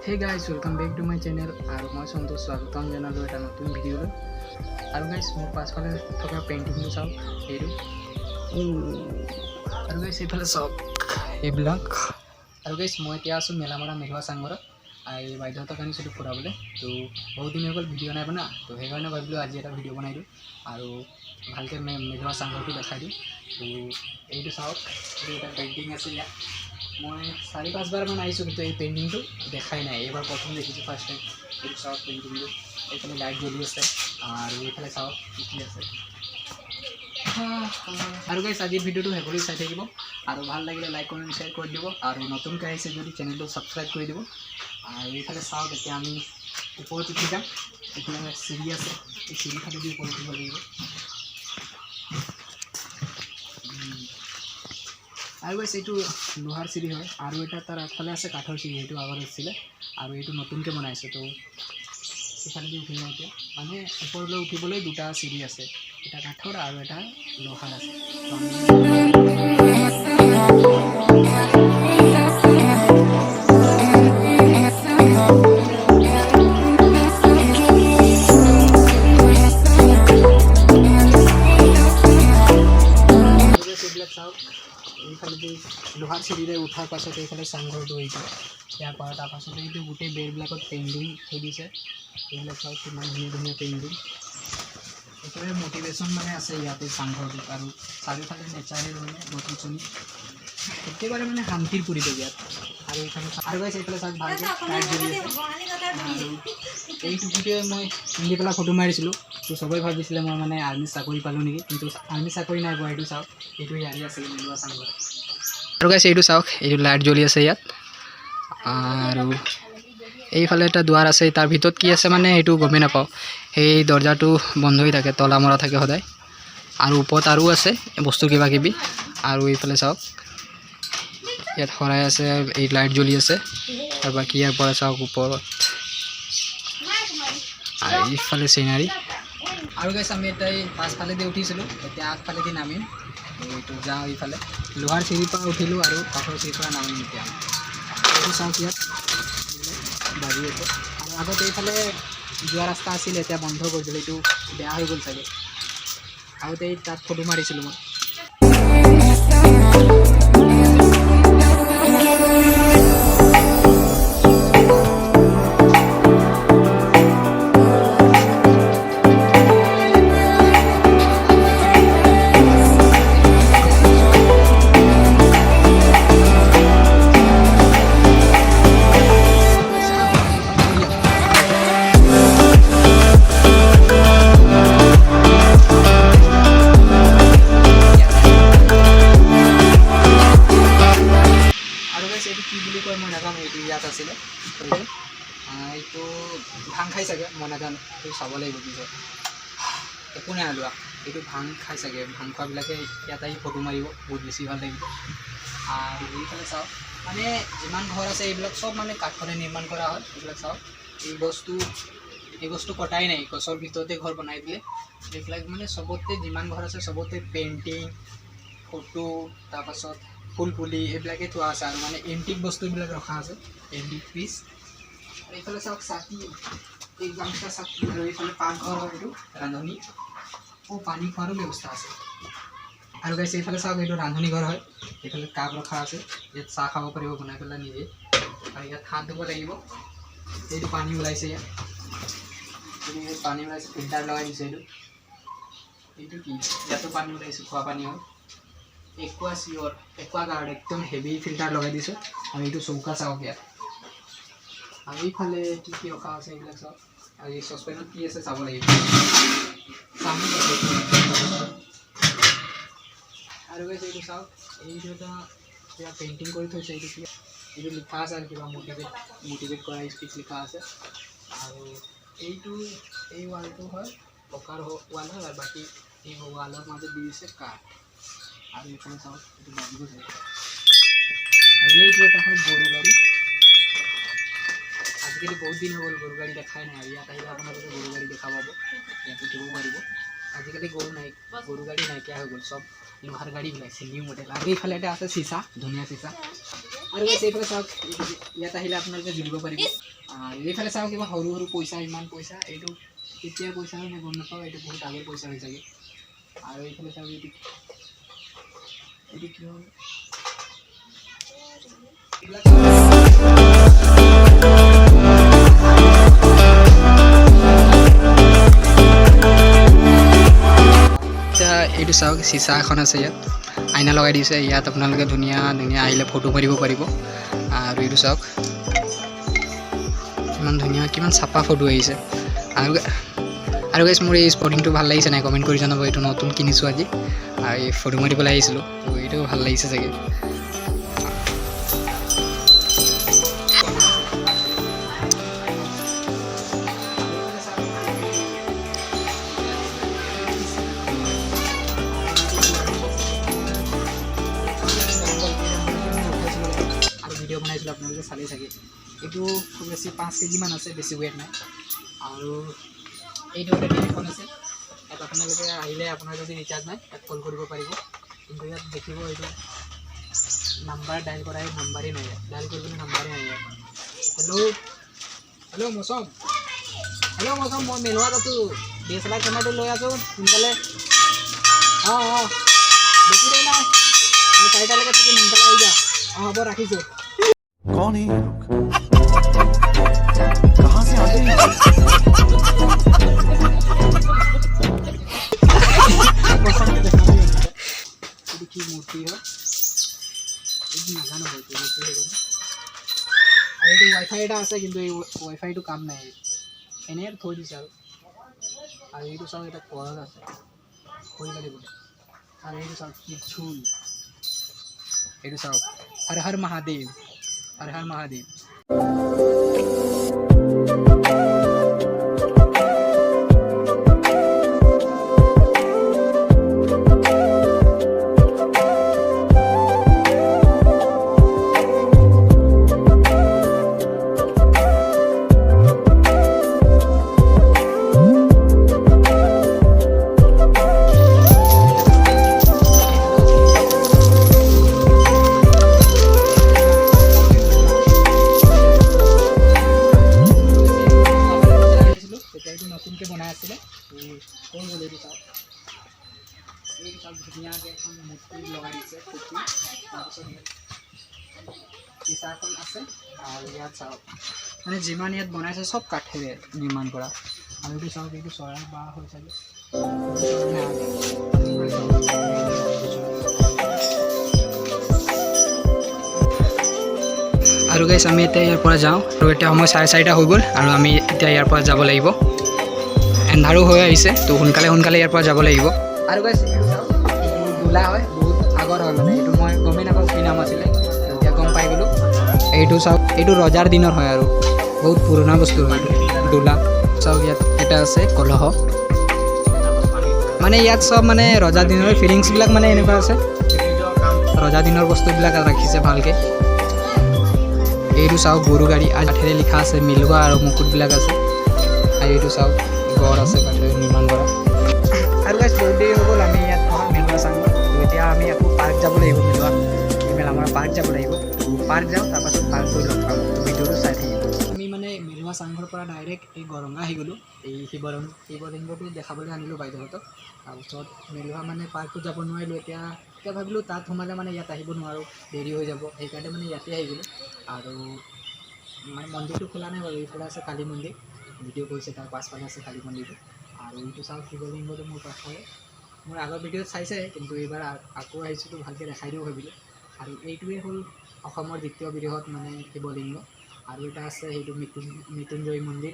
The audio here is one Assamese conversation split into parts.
Hey guys, welcome back to my channel. আৰু মই সন্তোষ স্বাগতম জনালো এটা নতুন ভিডিঅ'লৈ। আৰু গাইছ মোৰ পাছফালে থকা পেইণ্টিংটো চাওক এইটো। আৰু গাইছ এইফালে চাওক এইবিলাক। আৰু গাইছ মই এতিয়া আছোঁ মেলামৰা মেঘুৱা চাংঘৰত। আৰু এই বাইদেউহঁতক আনিছিলোঁ ফুৰাবলৈ। তো বহুত দিন হৈ গ'ল ভিডিঅ' নাই বনা। তো সেইকাৰণে ভাবিলোঁ আজি এটা ভিডিঅ' বনাই দিওঁ আৰু ভালকৈ মেঘুৱা চাংঘৰটো দেখাই দিওঁ। তো এইটো চাওক, এইটো এটা পেইণ্টিং আছে ইয়াত। মই 4-5 বাৰমান আহিছোঁ কিন্তু এই পেইণ্টিংটো দেখাই নাই। এইবাৰ প্ৰথম দেখিছোঁ ফাৰ্ষ্ট টাইম। এইটো চাওক পেইণ্টিংটো, এইফালে লাইট জ্বলি আছে আৰু এইফালে চাওক কি আছে। আৰু গাইছ আজিৰ ভিডিঅ'টো শেষলৈ চাই থাকিব আৰু ভাল লাগিলে লাইক কমেণ্ট শ্বেয়াৰ কৰি দিব আৰু নতুনকৈ আহিছে যদি চেনেলটো ছাবস্ক্ৰাইব কৰি দিব। আৰু এইফালে চাওক এতিয়া আমি ওপৰত উঠি যাম। এইফালে চিৰি আছে, এই চিৰিখনেদি ওপৰত উঠিব লাগিব। আৰু গাইছ এইটো লোহাৰ চিৰি হয় আৰু এটা তাৰ আগফালে আছে কাঠৰ চিৰি, সেইটো আগত আছিলে আৰু এইটো নতুনকৈ বনাইছে। তো সেইফালেদি উঠি যাওঁ এতিয়া। মানে ওপৰলৈ উঠিবলৈ দুটা চিৰি আছে, এটা কাঠৰ আৰু এটা লোহাৰ আছে। এইবিলাক চাওক, এইফালেদি লোহাৰ চিৰিৰে উঠাৰ পাছত এইফালে চাংঘৰটো এইটো ইয়াৰ পৰা। তাৰপাছত এইটো গোটেই বেৰবিলাকত পেইণ্টিং থৈ দিছে। এইবিলাক চাওক কিমান ধুনীয়া ধুনীয়া পেইণ্টিং। একেবাৰে মটিভেশ্যন মানে আছে ইয়াতে চাংঘৰটোত। আৰু চাৰিওফালে নেচাৰেল মানে গছ গছনি, একেবাৰে মানে শান্তিৰ পৰিৱেশ ইয়াত। আৰু এইফালে আৰু গাইছ এইফালে চাওক ভালকৈ লাইট জ্বলি আছে। আৰু এই টুপিটোৱে মই পিন্ধি পেলাই ফটো মাৰিছিলোঁ। তো চবেই ভাবিছিলে মই মানে আৰ্মি চাকৰি পালোঁ নেকি, কিন্তু আৰ্মি চাকৰি নাই পোৱা। এইটো চাওক, এইটো ইয়াৰে আছিলে মেঘুৱা চাংঘৰ। আৰু গাইছ এইটো চাওক, এইটো লাইট জ্বলি আছে ইয়াত। আৰু এইফালে এটা দুৱাৰ আছে, তাৰ ভিতৰত কি আছে মানে সেইটো গমেই নাপাওঁ। সেই দৰ্জাটো বন্ধ হৈ থাকে, তলা মৰা থাকে সদায়। আৰু ওপৰত আৰু আছে বস্তু কিবা কিবি। আৰু এইফালে চাওক ইয়াত শৰাই আছে, এই লাইট জ্বলি আছে। আৰু বাকী ইয়াৰ পৰা চাওক ওপৰত আৰু এইফালে চিনাৰী। আৰু গাইছ আমি এতিয়া এই পাছফালেদি উঠিছিলোঁ, এতিয়া আগফালেদি নামিম। এইটো যাওঁ এইফালে লোহাৰ চিৰিৰ পৰা উঠিলোঁ আৰু কাঠৰ চিৰিৰ পৰা নামিম এতিয়া। এইটো চাওক ইয়াত বাজি আছে। আৰু আগত এইফালে যোৱা ৰাস্তা আছিল, এতিয়া বন্ধ কৰি দিলে, এইটো বেয়া হৈ গ'ল চাগে। আগতে এই তাত ফটো মাৰিছিলোঁ মই। এইটো কি বুলি কয় মই নাজানো, এইটো ইয়াত আছিলে। এইটো ভাং খাই চাগে, মই নাজানো, এইটো চাব লাগিব পিছত। একো নাই লোৱা, এইটো ভাং খাই চাগে। ভাং খোৱাবিলাকে ইয়াত আহি ফটো মাৰিব, বহুত বেছি ভাল লাগিব। আৰু এইফালে চাওক মানে যিমান ঘৰ আছে এইবিলাক চব মানে কাঠৰে নিৰ্মাণ কৰা হয়। এইবিলাক চাওক এই বস্তু কটাই নাই, গছৰ ভিতৰতে ঘৰ বনাই দিলে। এইবিলাক মানে চবতে যিমান ঘৰ আছে চবতে পেইণ্টিং, ফটো, তাৰপাছত ফুল পুলি এইবিলাকে থোৱা আছে। আৰু মানে এণ্টিক বস্তুবিলাক ৰখা আছে, এণ্টিক পিচ। এইফালে চাওক চাকি, এই গামোচা চাকি। আৰু এইফালে পাকঘৰ হয়, এইটো ৰান্ধনি পানী খোৱাৰো ব্যৱস্থা আছে। আৰু গাইছ এইফালে চাওক এইটো ৰান্ধনি ঘৰ হয়। এইফালে কাপ ৰখা আছে, ইয়াত চাহ খাব পাৰিব বনাই পেলাই নিজে। আৰু ইয়াত হাত ধুব লাগিব। এইটো পানী ওলাইছে, ইয়াত পানী ওলাইছে, ফিল্টাৰ লগাই দিছে। এইটো কি, ইয়াতো পানী ওলাইছে, খোৱা পানী হয়। একুৱা গাৰ্ড একদম হেভি ফিল্টাৰ লগাই দিছোঁ। আৰু এইটো চৌকা চাওক ইয়াত। আৰু এইফালে কি কি ৰখা আছে এইবিলাক চাওক। আৰু এই চচপেনত কি আছে চাব লাগিব। আৰু গাইছ এইটো চাওক, এইটো এটা কিবা পেইণ্টিং কৰি থৈছে। এইটো লিখা আছে আৰু কিবা মটিভেট কৰা স্পিচ লিখা আছে। আৰু এই ৱালটো হয় পকাৰ ৱাল হয়, আৰু বাকী এই ৱালৰ মাজত দি দিছে কাঠ। আৰু এইফালে চাওক এইটো বাজিব চাগে। আৰু এইটো এটা হয় গৰু গাড়ী। আজিকালি বহুত দিন হৈ গ'ল গৰু গাড়ী দেখাই নাই। আৰু ইয়াত আহিলে আপোনালোকে গৰু গাড়ী দেখা পাব, ইয়াত উঠিব পাৰিব। আজিকালি গৰু গাড়ী নাইকিয়া হৈ গ'ল, চব লোহাৰ গাড়ী ওলাইছে নিউ মডেল। আৰু এইফালে এটা আছে চিচা, ধুনীয়া চিচা। আৰু এইফালে চাওক, ইয়াত আহিলে আপোনালোকে জুৰিব পাৰিব। আৰু এইফালে চাওক কিবা সৰু সৰু পইচা, ইমান পইচা, এইটো কেতিয়া পইচা হয় মই গম নাপাওঁ, এইটো বহুত আগৰ পইচা হৈ চাগে। আৰু এইফালে চাওক এইটো কি হয়, এইটো চাওক চিচা এখন আছে, ইয়াত আইনা লগাই দিছে। ইয়াত আপোনালোকে ধুনীয়া ধুনীয়া আহিলে ফটো মাৰিব পাৰিব। আৰু এইটো চাওক কিমান ধুনীয়া, কিমান চাফা ফটো আহিছে। আৰু গাইছ মোৰ এই স্পৰ্টিংটো ভাল লাগিছে নাই কমেণ্ট কৰি জনাব। এইটো নতুন কিনিছোঁ আজি, আৰু এই ফটো মাৰিবলৈ আহিছিলোঁ, তো এইটো ভাল লাগিছে চাগে। ভিডিঅ' বনাইছিলোঁ আপোনালোকে চালেই চাগে। এইটো খুব বেছি 5 কেজিমান আছে, বেছি ৱেট নাই। আৰু এইটো টেলিফোন আছে, ইয়াত আপোনালোকে আহিলে আপোনাৰ যদি ৰিচাৰ্জ নাই ইয়াত কল কৰিব পাৰিব। কিন্তু ইয়াত দেখিব এইটো নাম্বাৰ ডাইল কৰা, এই নাম্বাৰেই নাই, ডাইল কৰিবলৈ নাম্বাৰেই নাই ইয়াত। হেল্ল' মৌচম, মই মেলোৱাত আছোঁ, DSLR কেমেৰাটো লৈ আছোঁ সোনকালে। বেছি দেৰি নাই, মই 4টালৈকে থাকিম, সোনকালে আহি যা। হ'ব ৰাখিছোঁ। कौन है ये लोग? कहाँ से आते हैं? কি মূৰ্তি হয় এইটো নাজানো, হয়তো মূৰ্তি হৈ গ'ল। আৰু এইটো ৱাইফাই এটা আছে, কিন্তু এই ৱাইফাইটো কাম নাই, এনেই থৈ দিছে। আৰু এইটো চাওক, এটা ঘৰত আছে খৰি লাগিব। আৰু এইটো চাওক কি ঝোল, এইটো চাওক হৰ হৰ মহাদেৱ, হৰ হৰ মহাদেৱ। নতুনকৈ বনাই আছিলে, কোন গ'ল এইটো চাওক। এইটো চাওক ধুনীয়াকৈ এখন মূৰ্তি লগাই দিছে, পুতি। তাৰপিছত চিচা এখন আছে। আৰু ইয়াত চাওক মানে যিমান ইয়াত বনাইছে চব কাঠেৰে নিৰ্মাণ কৰা। আৰু এইটো চাওক, এইটো চৰাই বাঁহ হৈ চাগে। আৰু গাইছ আমি এতিয়া ইয়াৰ পৰা যাওঁ, আৰু এতিয়া সময় 4:30 হৈ গ'ল, আৰু আমি এতিয়া ইয়াৰ পৰা যাব লাগিব। এন্ধাৰো হৈ আহিছে, তো সোনকালে ইয়াৰ পৰা যাব লাগিব। আৰু গাইছ এইটো চাওক, এইটো দোলা হয়, বহুত আগৰ হয় মানে, এইটো মই গমেই নাপাওঁ কি নাম আছিলে, এতিয়া গম পাই গ'লোঁ। এইটো চাওক, এইটো ৰজাৰ দিনৰ হয়, আৰু বহুত পুৰণা বস্তু হয় এইটো দোলা। চাওক ইয়াত এটা আছে কলহ, মানে ইয়াত চব মানে ৰজা দিনৰ ফিলিংছবিলাক মানে এনেকুৱা আছে, ৰজা দিনৰ বস্তুবিলাক ৰাখিছে ভালকৈ। এইটো চাওক গৰু গাড়ী, কাঠেৰে লিখা আছে, মিলোৱা আৰু মুকুটবিলাক আছে। আৰু এইটো চাওক গড় আছে কাঠেৰে নিৰ্মাণ কৰা। আৰু গাইছ বহুত দেৰি হৈ গ'ল, আমি ইয়াত অহা মেলোৱা চাংঘৰ। তো এতিয়া আমি আকৌ পাৰ্ক যাব লাগিব, মেলোৱা আমাৰ পাৰ্ক যাব লাগিব। পাৰ্ক যাওঁ, তাৰপাছত পাৰ্ক গৈ লগ পাম, ভিডিঅ'টো চাই থাকিম। আমি মানে মেলোৱা চাংঘৰ পৰা ডাইৰেক্ট এই গৰঙা আহি গ'লোঁ। এই শিৱলিংগটো দেখাবলৈ আনিলোঁ বাইদেউহঁতক। তাৰপিছত মেলোৱা মানে পাৰ্কটো যাব নোৱাৰিলোঁ। এতিয়া ভাবিলোঁ তাত সোমালে মানে ইয়াত আহিব নোৱাৰোঁ, দেৰি হৈ যাব, সেইকাৰণে মানে ইয়াতে আহি গ'লোঁ। আৰু মানে মন্দিৰটো খোলা নাই বাৰু, এইফালে আছে কালী মন্দিৰ, ভিডিঅ' কৰিছে, তাৰ পাছফালে আছে কালী মন্দিৰটো। আৰু এইটো চাওক শিৱলিংগটো মোৰ পাছফালে, মোৰ আগৰ ভিডিঅ'ত চাইছে, কিন্তু এইবাৰ আকৌ আহিছোঁতো ভালকৈ দেখাই দিওঁ ভাবিলোঁ। আৰু এইটোৱে হ'ল অসমৰ দ্বিতীয় বৃহৎ মানে শিৱলিংগ। আৰু এটা আছে, সেইটো মৃত্যুঞ্জয় মন্দিৰ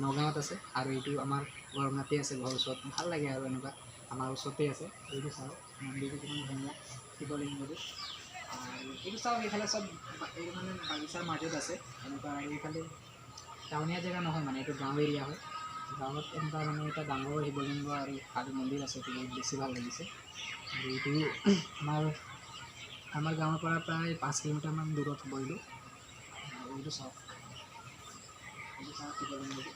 নগাঁৱত আছে। আৰু এইটো আমাৰ গৰঙাতে আছে, ঘৰৰ ওচৰত, ভাল লাগে আৰু এনেকুৱা আমাৰ ওচৰতে আছে। এইটো চাওক মন্দিৰটো কিমান ধুনীয়া, শিৱলিংগটো। আৰু এইটো চাওক এইফালে চব এইটো মানে বাগিচাৰ মাজত আছে এনেকুৱা। আৰু এইফালে টাউনীয়া জেগা নহয় মানে, এইটো গাঁও এৰিয়া হয়। গাঁৱত এনেকুৱা মানে এটা ডাঙৰ শিৱলিংগ আৰু কালী মন্দিৰ আছে, এইটো বহুত বেছি ভাল লাগিছে। আৰু এইটো আমাৰ গাঁৱৰ পৰা প্ৰায় 5 কিলোমিটাৰমান দূৰত হ'ব এইটো। আৰু এইটো চাওক শিৱলিংগটো।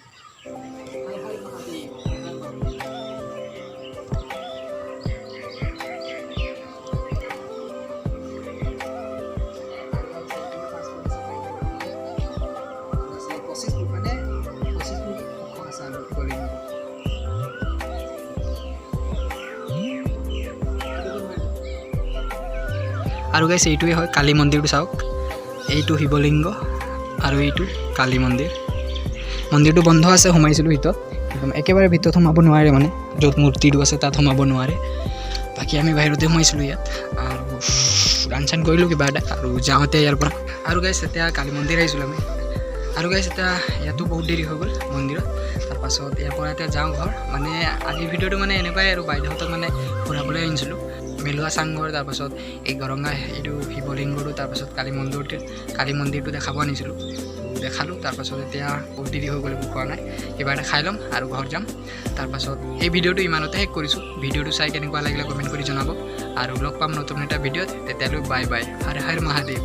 আৰু গাইছ এইটোৱে হয় কালী মন্দিৰটো চাওক এইটো শিৱলিংগ আৰু এইটো কালী মন্দিৰ মন্দিৰটো বন্ধ আছে সোমাইছিলোঁ ভিতৰত একদম একেবাৰে ভিতৰত সোমাব নোৱাৰে মানে য'ত মূৰ্তিটো আছে তাত সোমাব নোৱাৰে বাকী আমি বাহিৰতে সোমাইছিলোঁ ইয়াত আৰু গান চান কৰিলোঁ কিবা এটা আৰু যাওঁতে ইয়াৰ পৰা আৰু গাইছ এতিয়া কালী মন্দিৰ আহিছিলোঁ আমি আৰু গাইছ এতিয়া ইয়াতো বহুত দেৰি হৈ গ'ল মন্দিৰত তাৰপাছত ইয়াৰ পৰা এতিয়া যাওঁ ঘৰ মানে আজিৰ ভিডিঅ'টো মানে এনেকুৱাই আৰু বাইদেউহঁতক মানে ফুৰাবলৈ আনিছিলোঁ মেলুৱা চাংঘৰ তাৰপাছত এই গৰঙা এইটো শিৱলিংগটো তাৰপাছত কালী মন্দিৰটো দেখাব আনিছিলোঁ দেখালোঁ তাৰপাছত এতিয়া বহুত দেৰি হৈ গ'ল একো খোৱা নাই কিবা এটা খাই ল'ম আৰু ঘৰ যাম তাৰপাছত এই ভিডিঅ'টো ইমানতে শেষ কৰিছোঁ ভিডিঅ'টো চাই কেনেকুৱা লাগিলে কমেণ্ট কৰি জনাব আৰু লগ পাম নতুন এটা ভিডিঅ'ত তেতিয়ালৈ বাই বাই হৰ হৰ মহাদেৱ